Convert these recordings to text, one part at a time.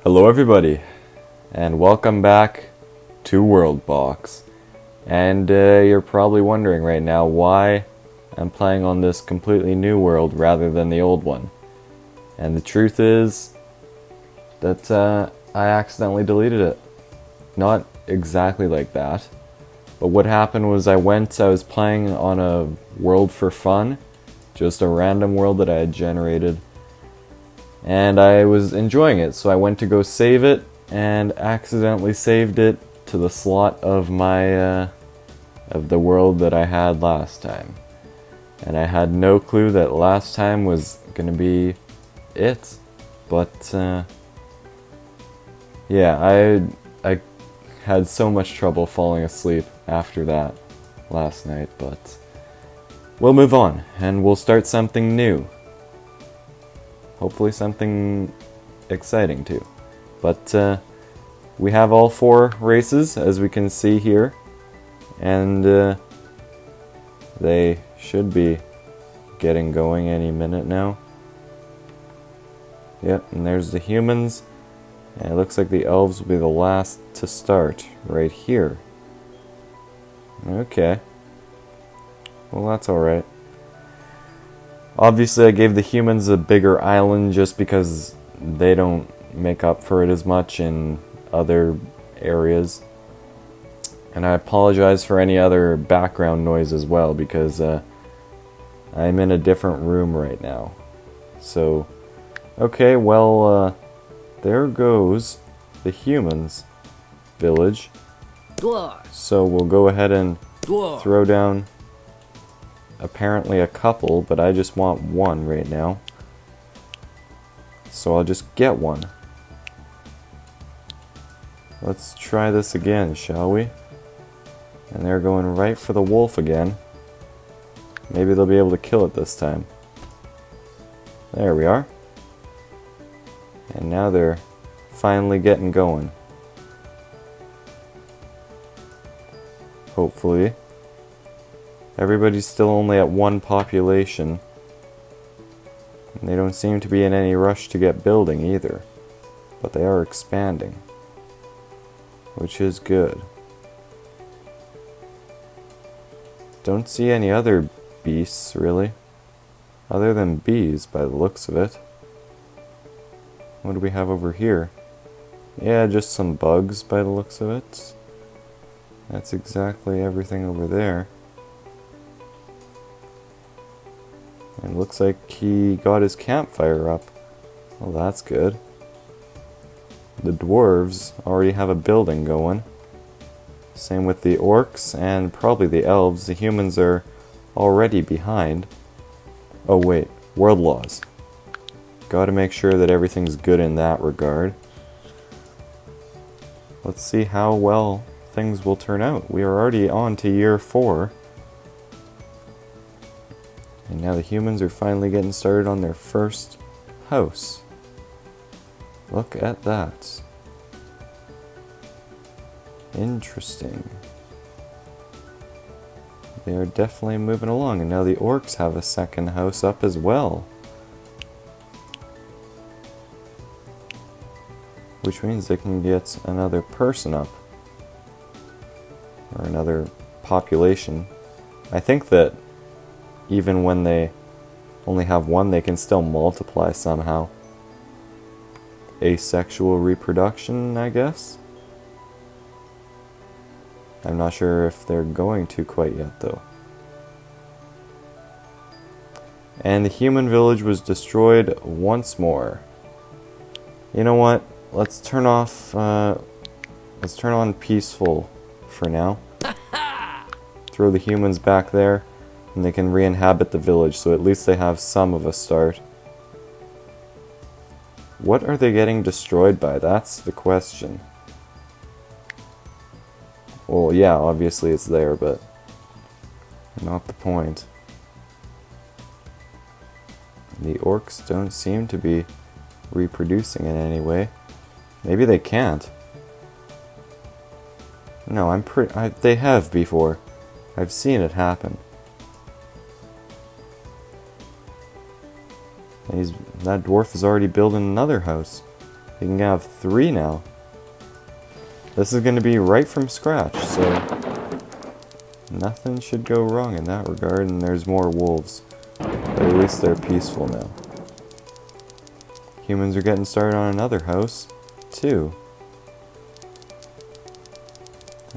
Hello everybody, and welcome back to WorldBox. And you're probably wondering right now why I'm playing on this completely new world rather than the old one. And the truth is that I accidentally deleted it. Not exactly like that, but what happened was I was playing on a world for fun, just a random world that I had generated. And I was enjoying it, so I went to go save it, and accidentally saved it to the slot of my, of the world that I had last time. And I had no clue that last time was gonna be it. But, yeah, I had so much trouble falling asleep after that last night, but we'll move on, and we'll start something new. Hopefully something exciting too. But we have all 4 races, as we can see here, and they should be getting going any minute now. Yep, and there's the humans, and it looks like the elves will be the last to start right here. Okay. Well, that's alright. Obviously, I gave the humans a bigger island just because they don't make up for it as much in other areas. And I apologize for any other background noise as well, because I'm in a different room right now. So, okay, well, there goes the humans' village. So we'll go ahead and throw down apparently a couple, but I just want one right now. So I'll just get one. Let's try this again, shall we? And they're going right for the wolf again. Maybe they'll be able to kill it this time. There we are. And now they're finally getting going. Hopefully. Everybody's still only at 1 population. And they don't seem to be in any rush to get building either. But they are expanding, which is good. Don't see any other beasts, really. Other than bees, by the looks of it. What do we have over here? Yeah, just some bugs, by the looks of it. That's exactly everything over there. And looks like he got his campfire up. Well, that's good. The dwarves already have a building going. Same with the orcs and probably the elves. The humans are already behind. Oh wait, world laws. Gotta make sure that everything's good in that regard. Let's see how well things will turn out. We are already on to year 4. And now the humans are finally getting started on their first house. Look at that. Interesting. They are definitely moving along, and now the orcs have a second house up as well. Which means they can get another person up. Or another population. I think that even when they only have 1, they can still multiply somehow. Asexual reproduction, I guess? I'm not sure if they're going to quite yet, though. And the human village was destroyed once more. You know what? Let's turn off, let's turn on peaceful for now. Throw the humans back there, and they can re-inhabit the village, so at least they have some of a start. What are they getting destroyed by? That's the question. Well, yeah, obviously it's there, but not the point. The orcs don't seem to be reproducing in any way. Maybe they can't. No, they have before. I've seen it happen. That dwarf is already building another house. He can have 3 now. This is going to be right from scratch, so nothing should go wrong in that regard, and there's more wolves. But at least they're peaceful now. Humans are getting started on another house, too.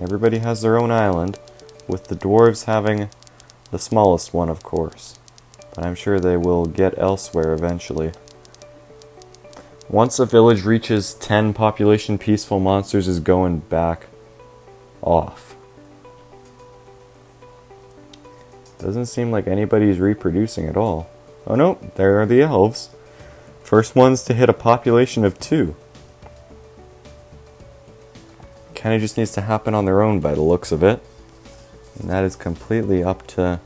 Everybody has their own island, with the dwarves having the smallest one, of course. But I'm sure they will get elsewhere eventually. Once a village reaches 10 population, Peaceful Monsters is going back off. Doesn't seem like anybody's reproducing at all. Oh no, there are the elves. First ones to hit a population of 2. Kinda just needs to happen on their own by the looks of it. And that is completely up to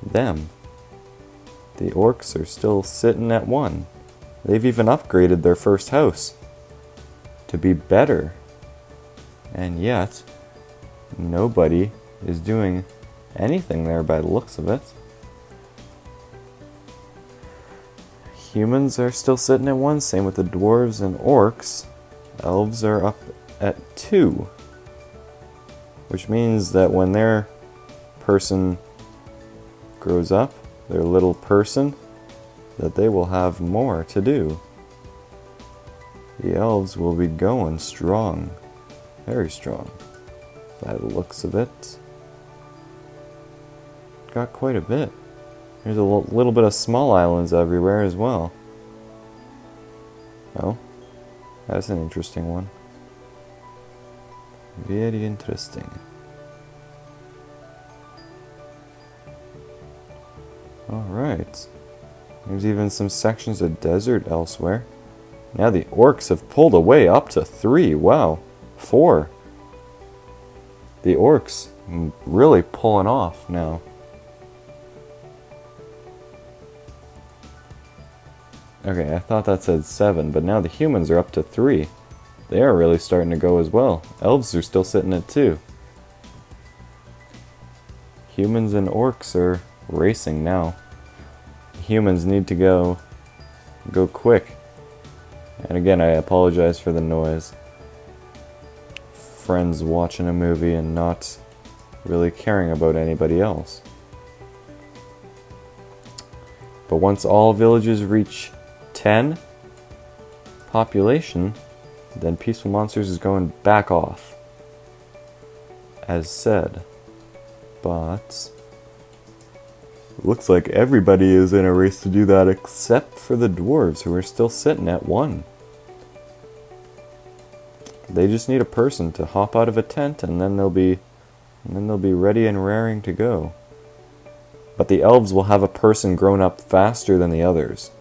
them. The orcs are still sitting at 1. They've even upgraded their first house to be better. And yet, nobody is doing anything there by the looks of it. Humans are still sitting at 1, same with the dwarves and orcs. Elves are up at 2. Which means that when their person grows up, their little person, that they will have more to do. The elves will be going strong. Very strong. By the looks of it. Got quite a bit. There's a little bit of small islands everywhere as well. Oh, that's an interesting one. Very interesting. Alright. There's even some sections of desert elsewhere. Now the orcs have pulled away up to 3. Wow. 4. The orcs really pulling off now. Okay, I thought that said 7, but now the humans are up to 3. They are really starting to go as well. Elves are still sitting at 2. Humans and orcs are racing now. Humans need to go quick. And again, I apologize for the noise. Friends watching a movie and not really caring about anybody else. But once all villages reach 10 population, then Peaceful Monsters is going back off. As said. But looks like everybody is in a race to do that except for the dwarves, who are still sitting at 1. They just need a person to hop out of a tent, and then they'll be ready and raring to go. But the elves will have a person grown up faster than the others,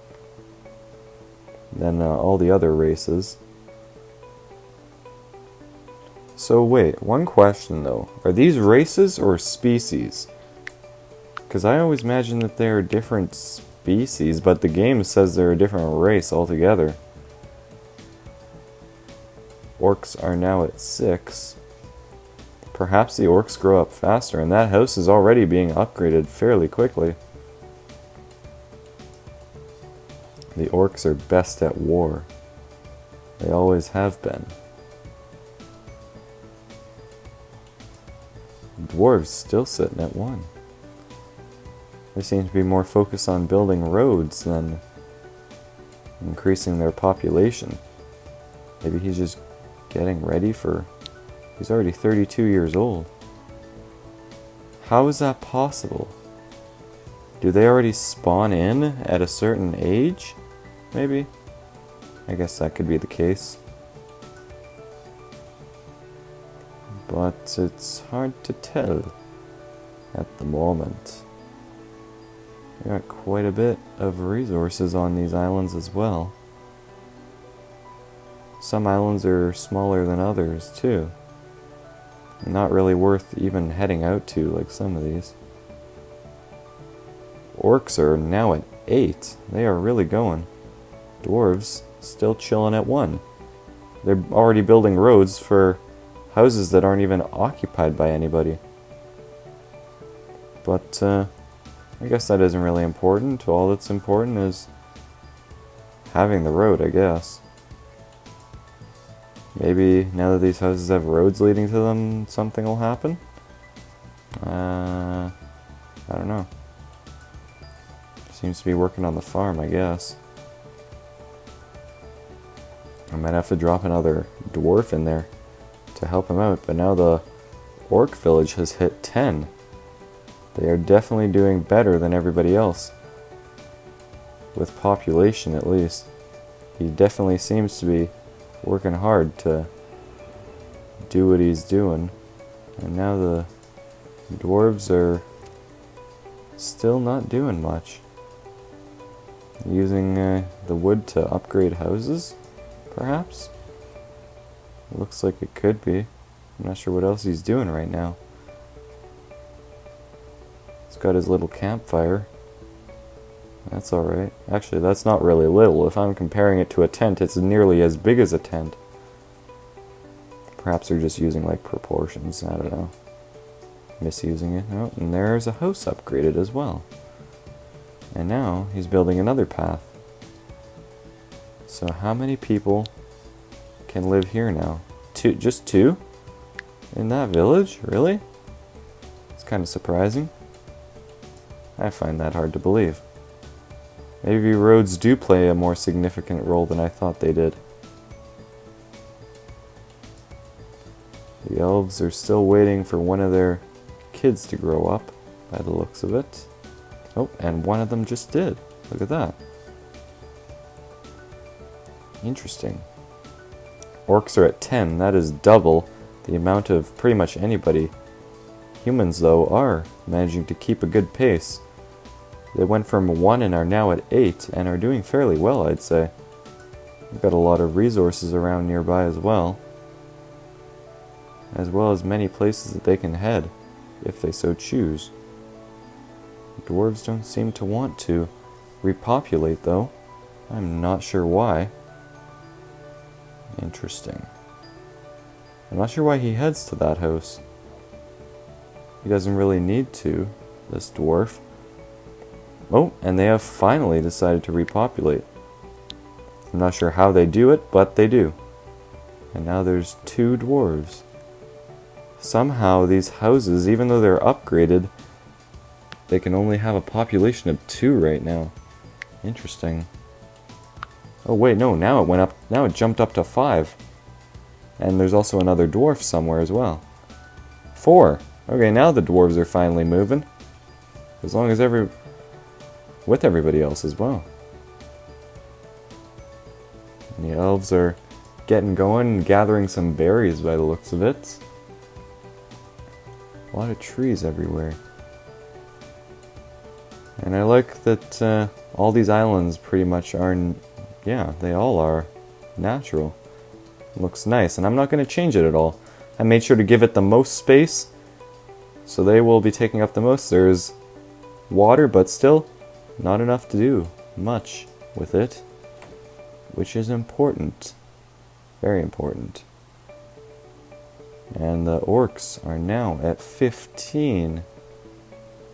than all the other races. So wait, one question though. Are these races or species? Because I always imagine that they're different species, but the game says they're a different race altogether. Orcs are now at 6. Perhaps the orcs grow up faster, and that house is already being upgraded fairly quickly. The orcs are best at war. They always have been. Dwarves still sitting at 1. They seem to be more focused on building roads than increasing their population. Maybe he's just getting ready for... He's already 32 years old. How is that possible? Do they already spawn in at a certain age? Maybe? I guess that could be the case. But it's hard to tell at the moment. We got quite a bit of resources on these islands as well. Some islands are smaller than others too. Not really worth even heading out to like some of these. Orcs are now at 8. They are really going. Dwarves still chilling at 1. They're already building roads for houses that aren't even occupied by anybody. But I guess that isn't really important. All that's important is having the road, I guess. Maybe now that these houses have roads leading to them, something will happen? I don't know. Seems to be working on the farm, I guess. I might have to drop another dwarf in there to help him out, but now the orc village has hit 10. They are definitely doing better than everybody else. With population, at least. He definitely seems to be working hard to do what he's doing. And now the dwarves are still not doing much. Using the wood to upgrade houses, perhaps? It looks like it could be. I'm not sure what else he's doing right now. He's got his little campfire. That's alright. Actually, that's not really little. If I'm comparing it to a tent, it's nearly as big as a tent. Perhaps they're just using like proportions. I don't know. Misusing it. Oh, and there's a house upgraded as well. And now he's building another path. So how many people can live here now? Two? Just two? In that village? Really? It's kind of surprising. I find that hard to believe. Maybe roads do play a more significant role than I thought they did. The elves are still waiting for one of their kids to grow up, by the looks of it. Oh, and one of them just did. Look at that. Interesting. Orcs are at 10. That is double the amount of pretty much anybody. Humans, though, are managing to keep a good pace. They went from 1 and are now at 8 and are doing fairly well, I'd say. They've got a lot of resources around nearby as well as many places that they can head if they so choose. Dwarves don't seem to want to repopulate, though. I'm not sure why. Interesting. I'm not sure why he heads to that house. He doesn't really need to, this dwarf. Oh, and they have finally decided to repopulate. I'm not sure how they do it, but they do. And now there's 2 dwarves. Somehow these houses, even though they're upgraded, they can only have a population of 2 right now. Interesting. Oh wait, no, now it went up, now it jumped up to 5. And there's also another dwarf somewhere as well. 4. Okay, now the dwarves are finally moving. As long as with everybody else as well. And the elves are getting going and gathering some berries by the looks of it. A lot of trees everywhere. And I like that all these islands pretty much are, yeah, they all are natural. Looks nice, and I'm not going to change it at all. I made sure to give it the most space, so they will be taking up the most. There's water, but still not enough to do much with it, which is important. Very important. And the orcs are now at 15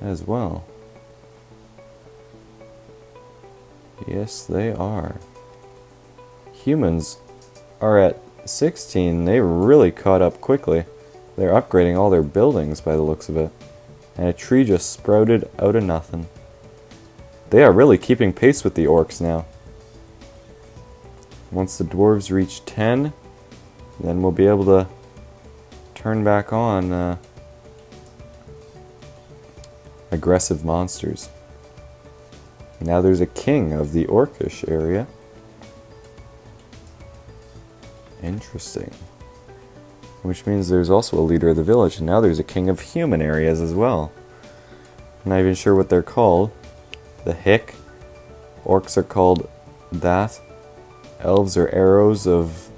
as well. Yes, they are. Humans are at 16. They really caught up quickly. They're upgrading all their buildings by the looks of it. And a tree just sprouted out of nothing. They are really keeping pace with the orcs now. Once the dwarves reach 10, then we'll be able to turn back on aggressive monsters. Now there's a king of the orcish area. Interesting. Which means there's also a leader of the village, and now there's a king of human areas as well. I'm not even sure what they're called. The Hick. Orcs are called that. Elves are arrows of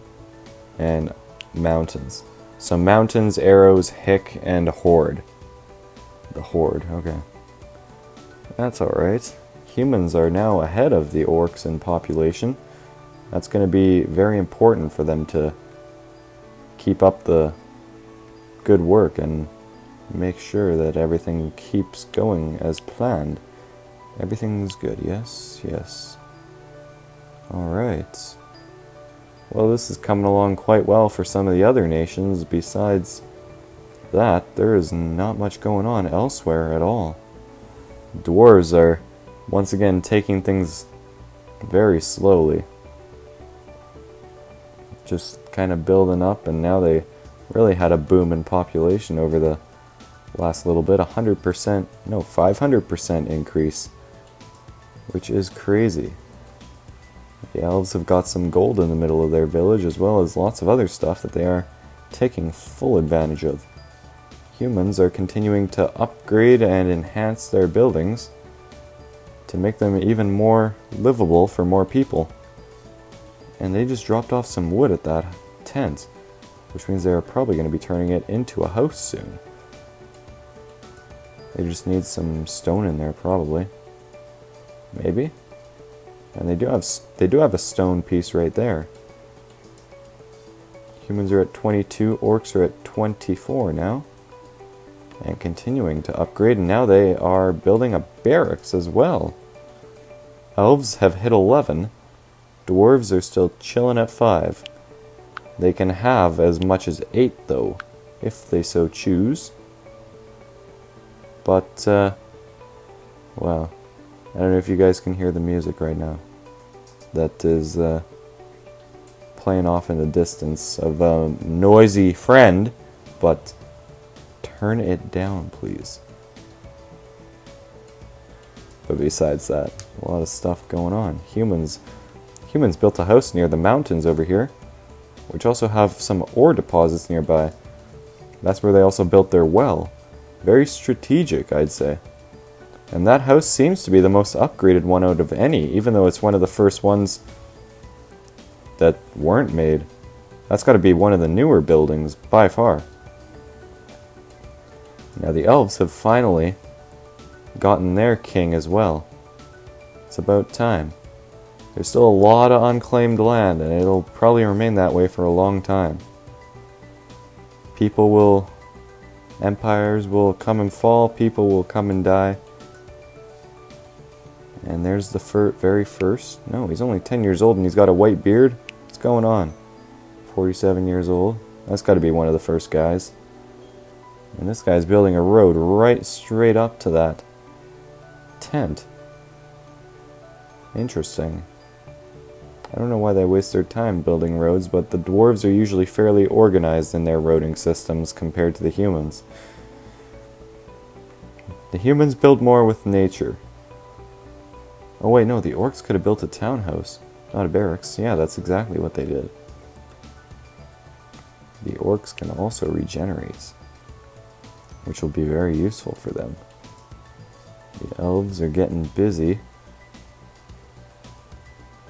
and mountains. So mountains, arrows, Hick, and horde. The horde, okay. That's alright. Humans are now ahead of the orcs in population. That's going to be very important for them to keep up the good work and make sure that everything keeps going as planned. Everything's good, yes, yes. Alright. Well, this is coming along quite well for some of the other nations. Besides that, there is not much going on elsewhere at all. Dwarves are once again taking things very slowly. Just kind of building up, and now they really had a boom in population over the last little bit. 100%, no, 500% increase, which is crazy. The elves have got some gold in the middle of their village, as well as lots of other stuff that they are taking full advantage of. Humans are continuing to upgrade and enhance their buildings to make them even more livable for more people. And they just dropped off some wood at that tent, which means they're probably going to be turning it into a house soon. They just need some stone in there, probably. Maybe? And they do have a stone piece right there. Humans are at 22, orcs are at 24 now. And continuing to upgrade, and now they are building a barracks as well. Elves have hit 11. Dwarves are still chilling at 5. They can have as much as 8 though, if they so choose. But, well, I don't know if you guys can hear the music right now. That is playing off in the distance of a noisy friend, but turn it down, please. But besides that, a lot of stuff going on. Humans built a house near the mountains over here, which also have some ore deposits nearby. That's where they also built their well. Very strategic, I'd say. And that house seems to be the most upgraded one out of any, even though it's one of the first ones that weren't made. That's got to be one of the newer buildings, by far. Now the elves have finally gotten their king as well. It's about time. There's still a lot of unclaimed land, and it'll probably remain that way for a long time. Empires will come and fall, people will come and die. And there's the very first. No, he's only 10 years old and he's got a white beard. What's going on? 47 years old. That's got to be one of the first guys. And this guy's building a road right straight up to that tent. Interesting. I don't know why they waste their time building roads, but the dwarves are usually fairly organized in their roading systems compared to the humans. The humans build more with nature. Oh wait, no, the orcs could have built a townhouse, not a barracks. Yeah, that's exactly what they did. The orcs can also regenerate, which will be very useful for them. The elves are getting busy.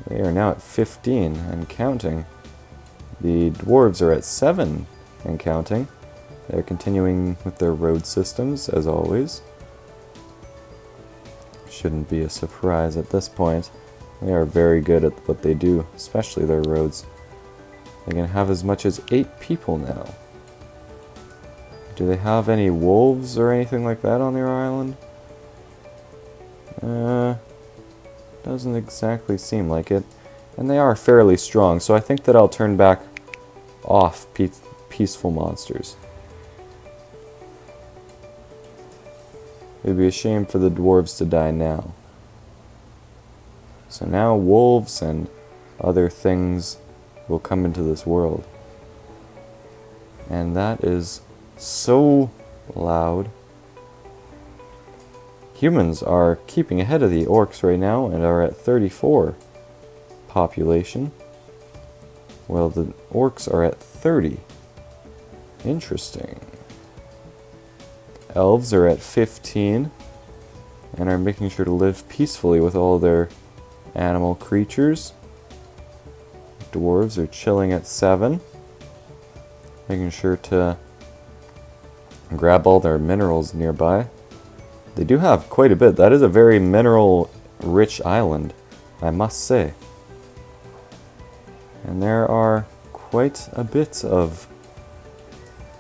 They are now at 15 and counting. The dwarves are at 7 and counting. They're continuing with their road systems, as always. Shouldn't be a surprise at this point. They are very good at what they do, especially their roads. They can have as much as 8 people now. Do they have any wolves or anything like that on their island? Doesn't exactly seem like it. And they are fairly strong, so I think that I'll turn back off peaceful monsters. It would be a shame for the dwarves to die now. So now wolves and other things will come into this world. And that is so loud. Humans are keeping ahead of the orcs right now and are at 34 population. Well, the orcs are at 30. Interesting. Elves are at 15 and are making sure to live peacefully with all their animal creatures. Dwarves are chilling at 7, making sure to grab all their minerals nearby. They do have quite a bit. That is a very mineral-rich island, I must say. And there are quite a bit of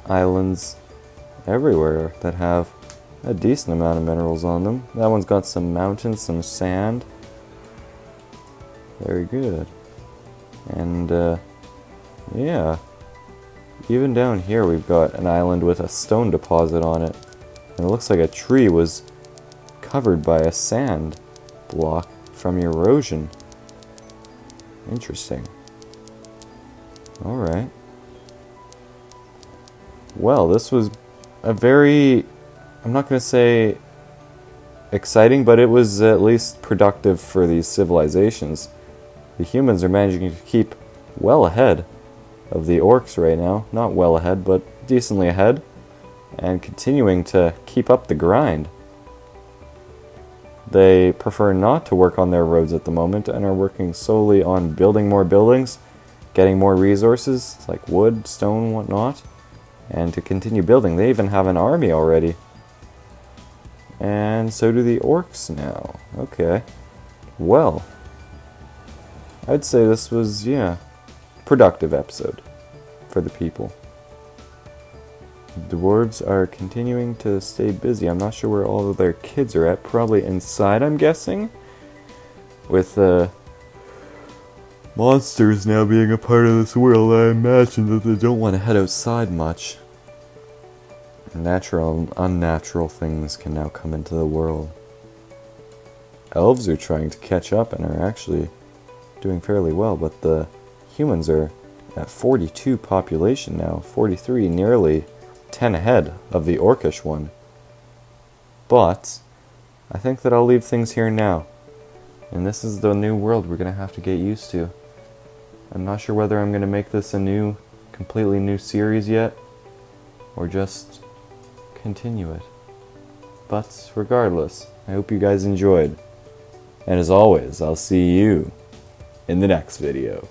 islands everywhere that have a decent amount of minerals on them. That one's got some mountains, some sand. Very good. And Yeah. Even down here we've got an island with a stone deposit on it. And it looks like a tree was covered by a sand block from erosion. Interesting. Alright. Well, this was a very, I'm not going to say exciting, but it was at least productive for these civilizations. The humans are managing to keep well ahead of the orcs right now. Not well ahead, but decently ahead. And continuing to keep up the grind. They prefer not to work on their roads at the moment and are working solely on building more buildings, getting more resources like wood, stone, whatnot, and to continue building. They even have an army already. And so do the orcs now. Okay. Well, I'd say this was, yeah, productive episode for the people. The dwarves are continuing to stay busy. I'm not sure where all of their kids are at. Probably inside, I'm guessing. With monsters now being a part of this world, I imagine that they don't want to head outside much. Natural and unnatural things can now come into the world. Elves are trying to catch up and are actually doing fairly well, but the humans are at 42 population now. 43, nearly 10 ahead of the orcish one. But I think that I'll leave things here now. And this is the new world we're going to have to get used to. I'm not sure whether I'm going to make this a completely new series yet, or just continue it. But regardless, I hope you guys enjoyed. And as always, I'll see you in the next video.